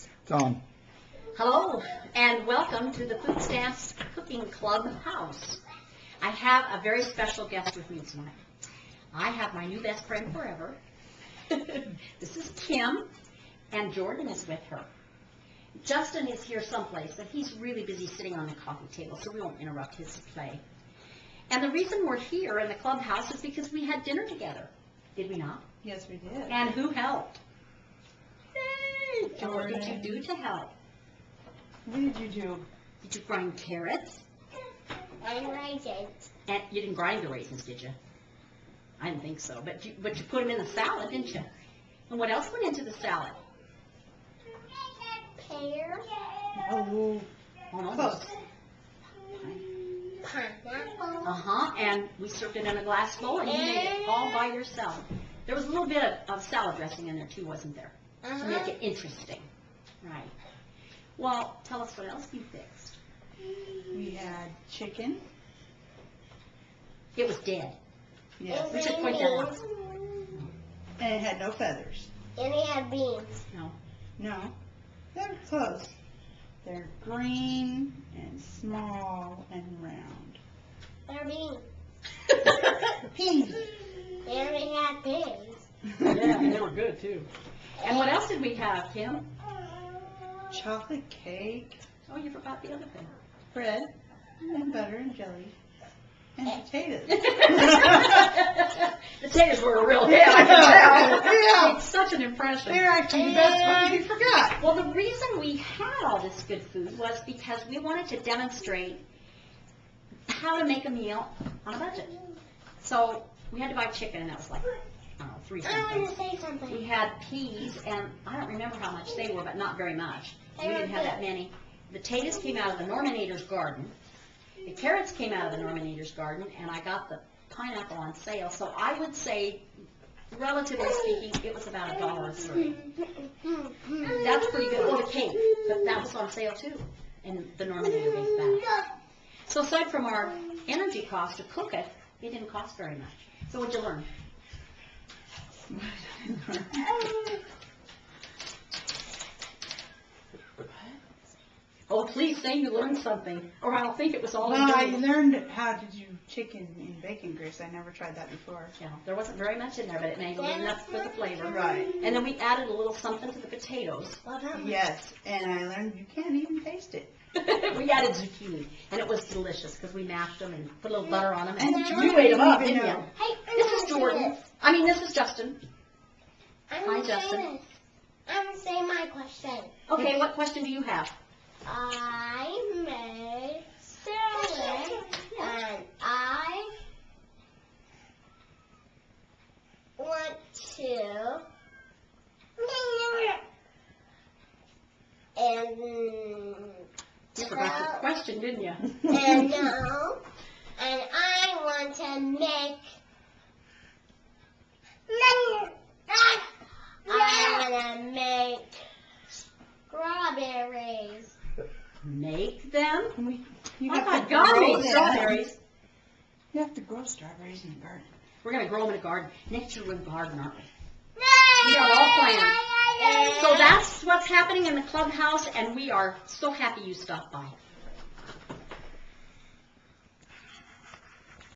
It's on. Hello, and welcome to the Food Stamps Cooking Club house. I have a very special guest with me tonight. I have my new best friend forever. This is Kim, and Jordan is with her. Justin is here someplace, but he's really busy sitting on the coffee table, so we won't interrupt his play. And the reason we're here in the clubhouse is because we had dinner together. Did we not? Yes, we did. And who helped? And what Jordan. did you do to help? What did you do? Did you grind carrots? And raisins. And you didn't grind the raisins, did you? I didn't think so. But you put them in the salad, didn't you? And what else went into the salad? Pear. Oh, Almost. close. Pineapple. Uh-huh. And we served it in a glass bowl, and you made it all by yourself. There was a little bit of salad dressing in there, too, wasn't there? To make it interesting. Right. Well, tell us what else you fixed. We had chicken. It was dead. Yes. We should point that out. And it had no feathers. And it had beans. No. No. They're close. They're green and small and round. They're beans. Peas. And it had pigs. Yeah, and they were good, too. And what else did we have, Kim? Chocolate cake. Oh, you forgot the other thing. Bread. And butter and jelly. And potatoes. Potatoes were a real hit, I can tell. Yeah. It's such an impression. They're actually the best ones we forgot. Well, the reason we had all this good food was because we wanted to demonstrate how to make a meal on a budget. So we had to buy chicken, and that was like, I don't know, 3 I want to something. say something. We had peas, and I don't remember how much they were, but not very much. We didn't have that many. The potatoes came out of the Norminator's garden. The carrots came out of the Norminator's garden, and I got the pineapple on sale. So I would say, relatively speaking, it was about $1 a serving. That's pretty good. Or the cake, but that was on sale too, and the Norminator gave that. So aside from our energy cost to cook it, it didn't cost very much. So what'd you learn? Oh, please say you learned something, or I'll think it was all Well, I in learned how to do chicken in bacon grease. I never tried that before. Yeah, there wasn't very much in there, but it made a little enough for the flavor. Right. And then we added a little something to the potatoes. Yes, and I learned you can't even taste it. We added zucchini, and it was delicious because we mashed them and put a little butter on them. And And Jordan you ate them up, didn't didn't even you? know. Hey, This is Jordan. This is Justin. I'm Hi, gonna say Justin. this. I'm going to say my question. Okay, what question do you have? I made salad and I want to and You forgot the question, didn't you? and no and I want to make I want to make strawberries. Make them? You Oh have my to God, grow make them. strawberries. You have to grow strawberries in the garden. We're going to grow them in a garden. Next year we're in the garden, aren't we? We are all planned. So that's what's happening in the clubhouse, and we are so happy you stopped by.